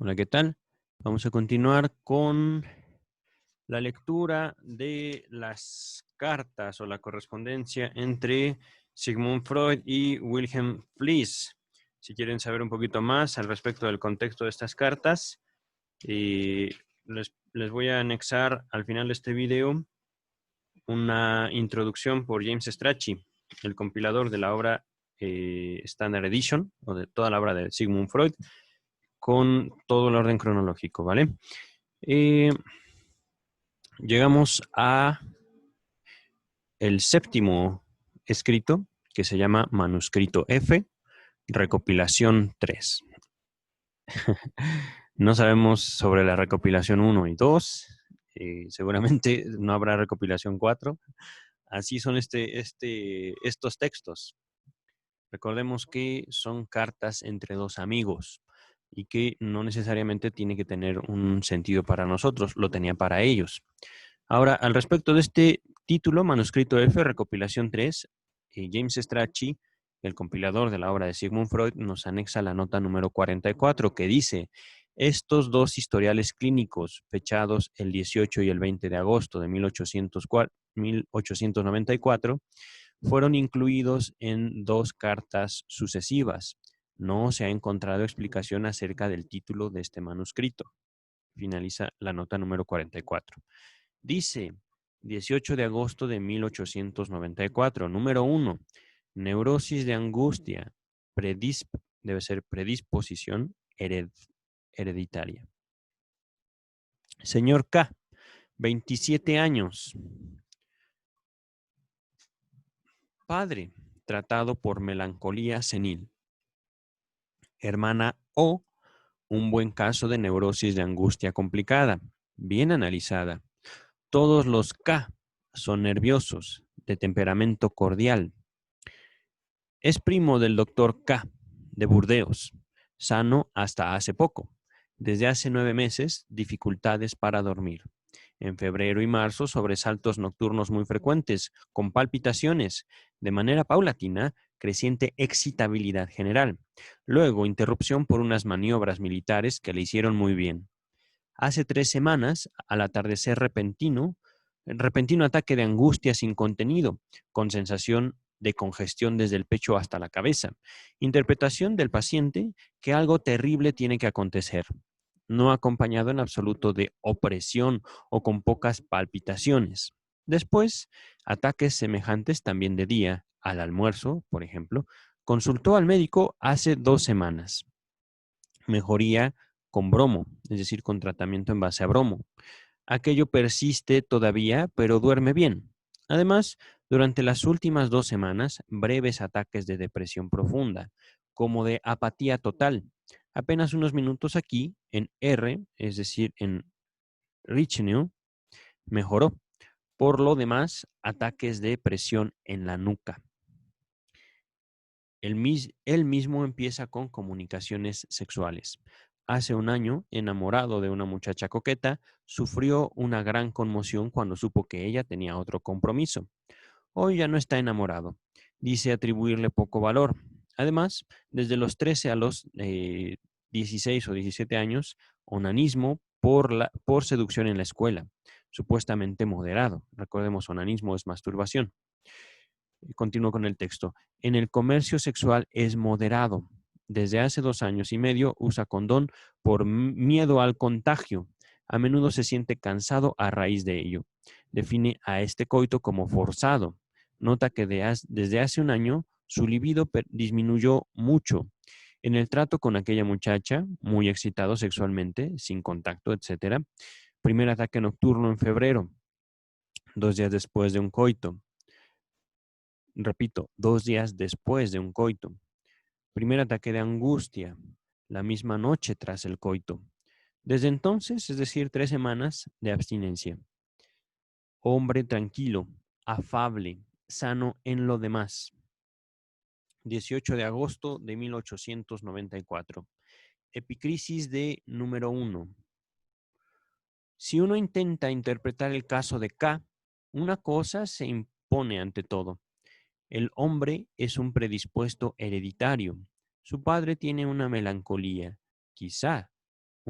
Hola, ¿qué tal? Vamos a continuar con la lectura de las cartas o la correspondencia entre Sigmund Freud y Wilhelm Fliess. Si quieren saber un poquito más al respecto del contexto de estas cartas, les voy a anexar al final de este video una introducción por James Strachey, el compilador de la obra Standard Edition, o de toda la obra de Sigmund Freud, con todo el orden cronológico, ¿vale? Llegamos a el séptimo escrito, que se llama Manuscrito F, recopilación 3. No sabemos sobre la recopilación 1 y 2, seguramente no habrá recopilación 4. Así son estos textos. Recordemos que son cartas entre dos amigos y que no necesariamente tiene que tener un sentido para nosotros, lo tenía para ellos. Ahora, al respecto de este título, Manuscrito F, recopilación 3, James Strachey, el compilador de la obra de Sigmund Freud, nos anexa la nota número 44 que dice: estos dos historiales clínicos fechados el 18 y el 20 de agosto de 1894 fueron incluidos en dos cartas sucesivas. No se ha encontrado explicación acerca del título de este manuscrito. Finaliza la nota número 44. Dice, 18 de agosto de 1894, número 1, neurosis de angustia, debe ser predisposición hereditaria. Señor K, 27 años. Padre, tratado por melancolía senil. Hermana O, un buen caso de neurosis de angustia complicada, bien analizada. Todos los K son nerviosos, de temperamento cordial. Es primo del doctor K, de Burdeos, sano hasta hace poco. Desde hace 9 meses, dificultades para dormir. En febrero y marzo, sobresaltos nocturnos muy frecuentes, con palpitaciones, de manera paulatina, creciente excitabilidad general. Luego, interrupción por unas maniobras militares que le hicieron muy bien. Hace 3 semanas, al atardecer repentino ataque de angustia sin contenido, con sensación de congestión desde el pecho hasta la cabeza. Interpretación del paciente que algo terrible tiene que acontecer, no acompañado en absoluto de opresión o con pocas palpitaciones. Después, ataques semejantes también de día, al almuerzo, por ejemplo. Consultó al médico hace 2 semanas. Mejoría con bromo, es decir, con tratamiento en base a bromo. Aquello persiste todavía, pero duerme bien. Además, durante las últimas 2 semanas, breves ataques de depresión profunda, como de apatía total. Apenas unos minutos aquí, en R, es decir, en Richneu, mejoró. Por lo demás, ataques de presión en la nuca. Él mismo empieza con comunicaciones sexuales. Hace un año, enamorado de una muchacha coqueta, sufrió una gran conmoción cuando supo que ella tenía otro compromiso. Hoy ya no está enamorado. Dice atribuirle poco valor. Además, desde los 13 a los 16 o 17 años, onanismo por seducción en la escuela, supuestamente moderado. Recordemos, onanismo es masturbación. Continúo con el texto. En el comercio sexual es moderado. Desde hace 2 años y medio usa condón por miedo al contagio. A menudo se siente cansado a raíz de ello. Define a este coito como forzado. Nota que desde hace un año su libido disminuyó mucho. En el trato con aquella muchacha, muy excitado sexualmente, sin contacto, etc. Primer ataque nocturno en febrero, 2 días después de un coito. Repito, 2 días después de un coito. Primer ataque de angustia, la misma noche tras el coito. Desde entonces, es decir, 3 semanas de abstinencia. Hombre tranquilo, afable, sano en lo demás. 18 de agosto de 1894. Epicrisis de número 1. Si uno intenta interpretar el caso de K, una cosa se impone ante todo. El hombre es un predispuesto hereditario. Su padre tiene una melancolía, quizá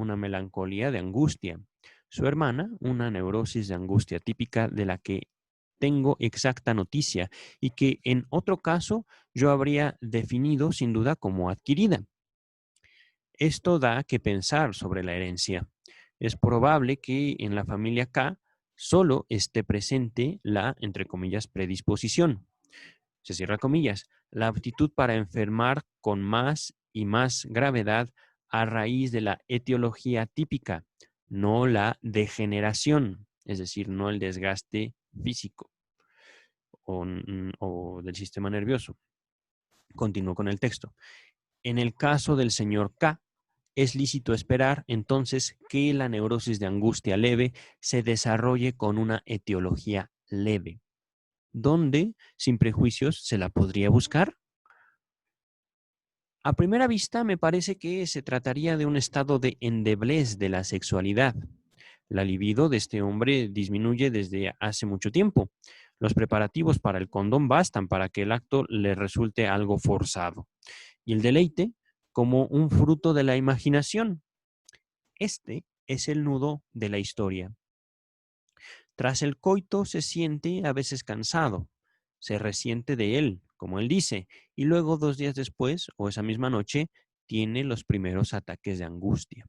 una melancolía de angustia. Su hermana, una neurosis de angustia típica de la que tengo exacta noticia y que en otro caso yo habría definido sin duda como adquirida. Esto da que pensar sobre la herencia. Es probable que en la familia K solo esté presente la, entre comillas, predisposición. Se cierra comillas, la aptitud para enfermar con más y más gravedad a raíz de la etiología típica, no la degeneración, es decir, no el desgaste físico o del sistema nervioso. Continúo con el texto. En el caso del señor K, es lícito esperar entonces que la neurosis de angustia leve se desarrolle con una etiología leve. ¿Dónde, sin prejuicios, se la podría buscar? A primera vista me parece que se trataría de un estado de endeblez de la sexualidad. La libido de este hombre disminuye desde hace mucho tiempo. Los preparativos para el condón bastan para que el acto le resulte algo forzado. Y el deleite como un fruto de la imaginación. Este es el nudo de la historia. Tras el coito se siente a veces cansado, se resiente de él, como él dice, y luego 2 días después, o esa misma noche, tiene los primeros ataques de angustia.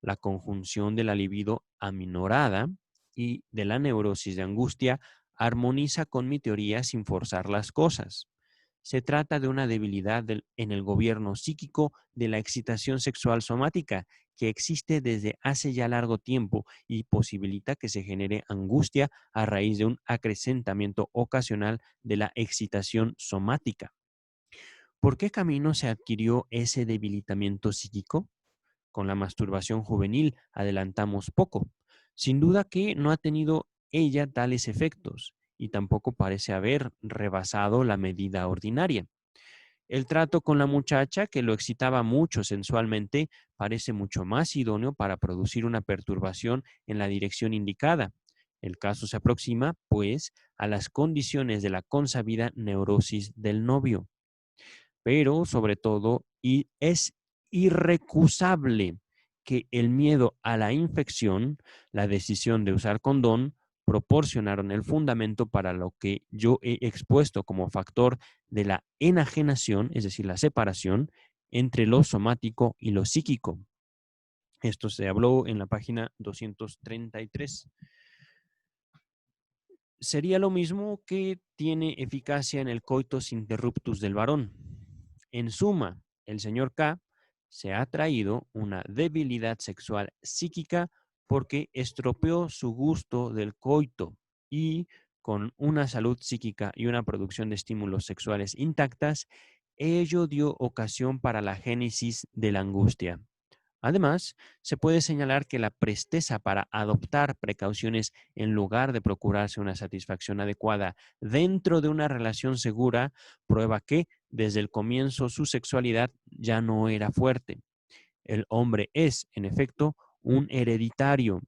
La conjunción de la libido aminorada y de la neurosis de angustia armoniza con mi teoría sin forzar las cosas. Se trata de una debilidad en el gobierno psíquico de la excitación sexual somática que existe desde hace ya largo tiempo y posibilita que se genere angustia a raíz de un acrecentamiento ocasional de la excitación somática. ¿Por qué camino se adquirió ese debilitamiento psíquico? Con la masturbación juvenil adelantamos poco. Sin duda que no ha tenido ella tales efectos y tampoco parece haber rebasado la medida ordinaria. El trato con la muchacha, que lo excitaba mucho sensualmente, parece mucho más idóneo para producir una perturbación en la dirección indicada. El caso se aproxima, pues, a las condiciones de la consabida neurosis del novio. Pero, sobre todo, y es irrecusable que el miedo a la infección, la decisión de usar condón, proporcionaron el fundamento para lo que yo he expuesto como factor de la enajenación, es decir, la separación entre lo somático y lo psíquico. Esto se habló en la página 233. Sería lo mismo que tiene eficacia en el coitus interruptus del varón. En suma, el señor K se ha traído una debilidad sexual psíquica porque estropeó su gusto del coito y con una salud psíquica y una producción de estímulos sexuales intactas, ello dio ocasión para la génesis de la angustia. Además, se puede señalar que la presteza para adoptar precauciones en lugar de procurarse una satisfacción adecuada dentro de una relación segura prueba que desde el comienzo su sexualidad ya no era fuerte. El hombre es, en efecto, un hereditario.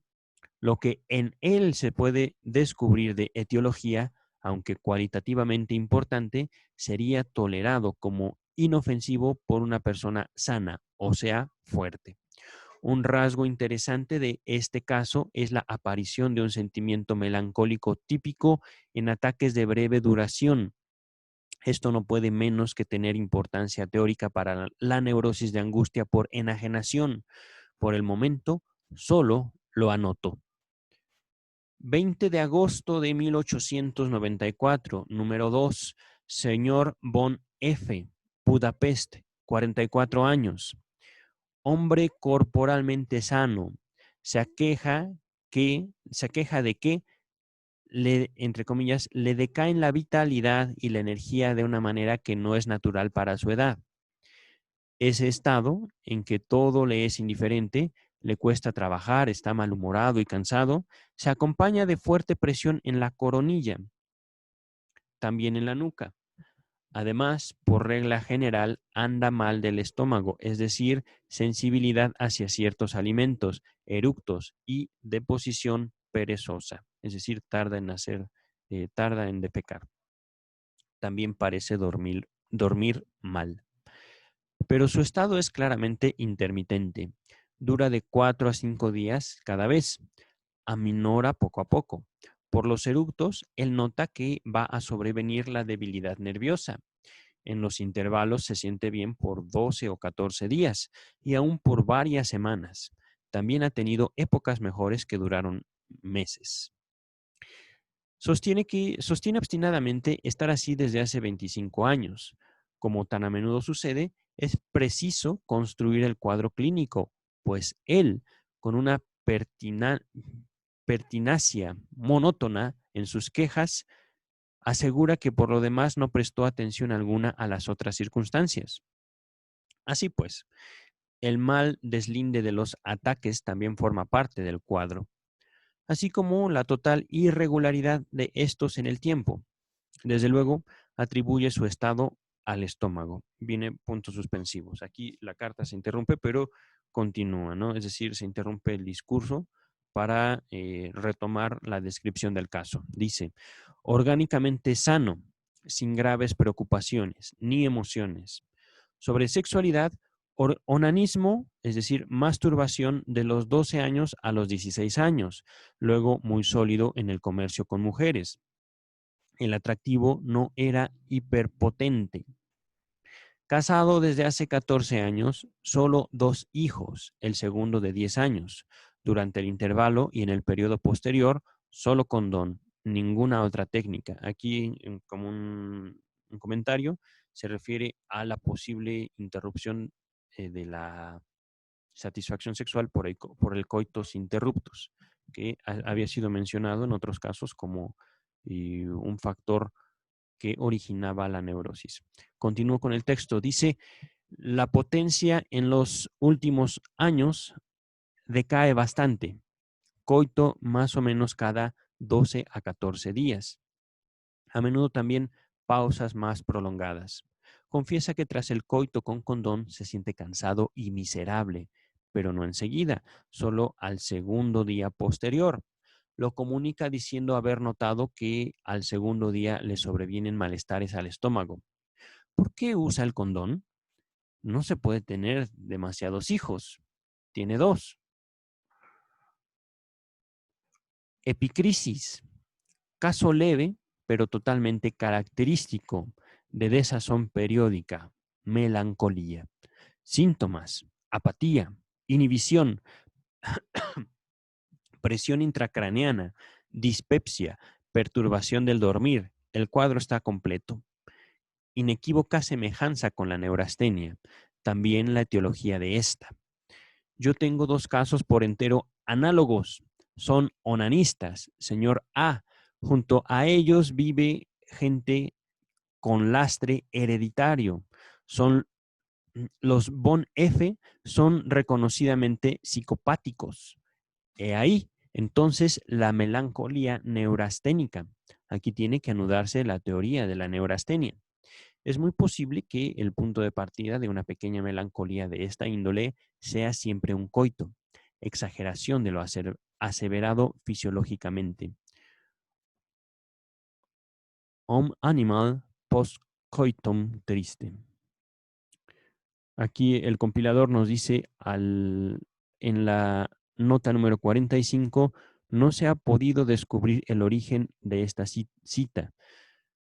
Lo que en él se puede descubrir de etiología, aunque cualitativamente importante, sería tolerado como inofensivo por una persona sana, o sea, fuerte. Un rasgo interesante de este caso es la aparición de un sentimiento melancólico típico en ataques de breve duración. Esto no puede menos que tener importancia teórica para la neurosis de angustia por enajenación. Por el momento, solo lo anoto. 20 de agosto de 1894, número 2, señor Von F., Budapest, 44 años. Hombre corporalmente sano, se aqueja de que entre comillas, le decaen la vitalidad y la energía de una manera que no es natural para su edad. Ese estado en que todo le es indiferente, le cuesta trabajar, está malhumorado y cansado, se acompaña de fuerte presión en la coronilla, también en la nuca. Además, por regla general, anda mal del estómago, es decir, sensibilidad hacia ciertos alimentos, eructos y deposición perezosa, es decir, tarda en defecar. También parece dormir mal. Pero su estado es claramente intermitente. Dura de 4 a 5 días cada vez. Aminora poco a poco. Por los eructos, él nota que va a sobrevenir la debilidad nerviosa. En los intervalos se siente bien por 12 o 14 días y aún por varias semanas. También ha tenido épocas mejores que duraron meses. Sostiene obstinadamente estar así desde hace 25 años. Como tan a menudo sucede, es preciso construir el cuadro clínico, pues él, con una pertinacia monótona en sus quejas, asegura que por lo demás no prestó atención alguna a las otras circunstancias. Así pues, el mal deslinde de los ataques también forma parte del cuadro, así como la total irregularidad de estos en el tiempo. Desde luego, atribuye su estado al estómago. Viene puntos suspensivos. Aquí la carta se interrumpe, pero continúa, ¿no? Es decir, se interrumpe el discurso para retomar la descripción del caso. Dice, orgánicamente sano, sin graves preocupaciones ni emociones. Sobre sexualidad, onanismo, es decir, masturbación de los 12 años a los 16 años, luego muy sólido en el comercio con mujeres. El atractivo no era hiperpotente. Casado desde hace 14 años, solo 2 hijos, el segundo de 10 años. Durante el intervalo y en el periodo posterior, solo condón, ninguna otra técnica. Aquí, como un comentario, se refiere a la posible interrupción de la satisfacción sexual por el coitus interruptus, que había sido mencionado en otros casos como un factor que originaba la neurosis. Continúo con el texto. Dice, la potencia en los últimos años decae bastante. Coito más o menos cada 12 a 14 días. A menudo también pausas más prolongadas. Confiesa que tras el coito con condón se siente cansado y miserable, pero no enseguida, solo al segundo día posterior. Lo comunica diciendo haber notado que al segundo día le sobrevienen malestares al estómago. ¿Por qué usa el condón? No se puede tener demasiados hijos. Tiene 2. Epicrisis. Caso leve, pero totalmente característico de desazón periódica, melancolía. Síntomas: apatía, inhibición, presión intracraneana, dispepsia, perturbación del dormir. El cuadro está completo. Inequívoca semejanza con la neurastenia. También la etiología de esta. Yo tengo 2 casos por entero análogos. Son onanistas, señor A. Junto a ellos vive gente con lastre hereditario. Son los Von F son reconocidamente psicopáticos. He ahí, entonces, la melancolía neurasténica. Aquí tiene que anudarse la teoría de la neurastenia. Es muy posible que el punto de partida de una pequeña melancolía de esta índole sea siempre un coito, exageración de lo aseverado fisiológicamente. Animal post coitum triste. Aquí el compilador nos dice en la nota número 45, no se ha podido descubrir el origen de esta cita.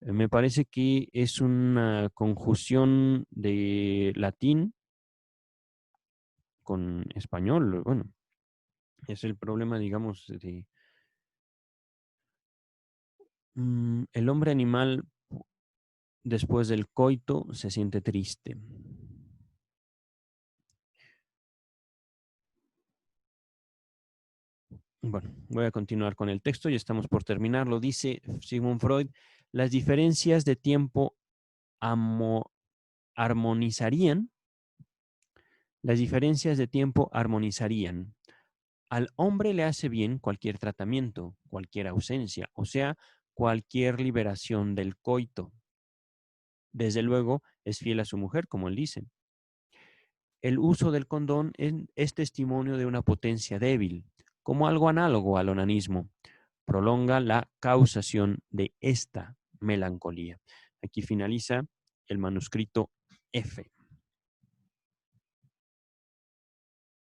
Me parece que es una conjunción de latín con español. Bueno, es el problema, digamos, de el hombre animal después del coito se siente triste. Bueno, voy a continuar con el texto y estamos por terminarlo. Dice Sigmund Freud, las diferencias de tiempo armonizarían, las diferencias de tiempo armonizarían. Al hombre le hace bien cualquier tratamiento, cualquier ausencia, o sea, cualquier liberación del coito. Desde luego, es fiel a su mujer, como él dice. El uso del condón es testimonio de una potencia débil, como algo análogo al onanismo. Prolonga la causación de esta melancolía. Aquí finaliza el manuscrito F.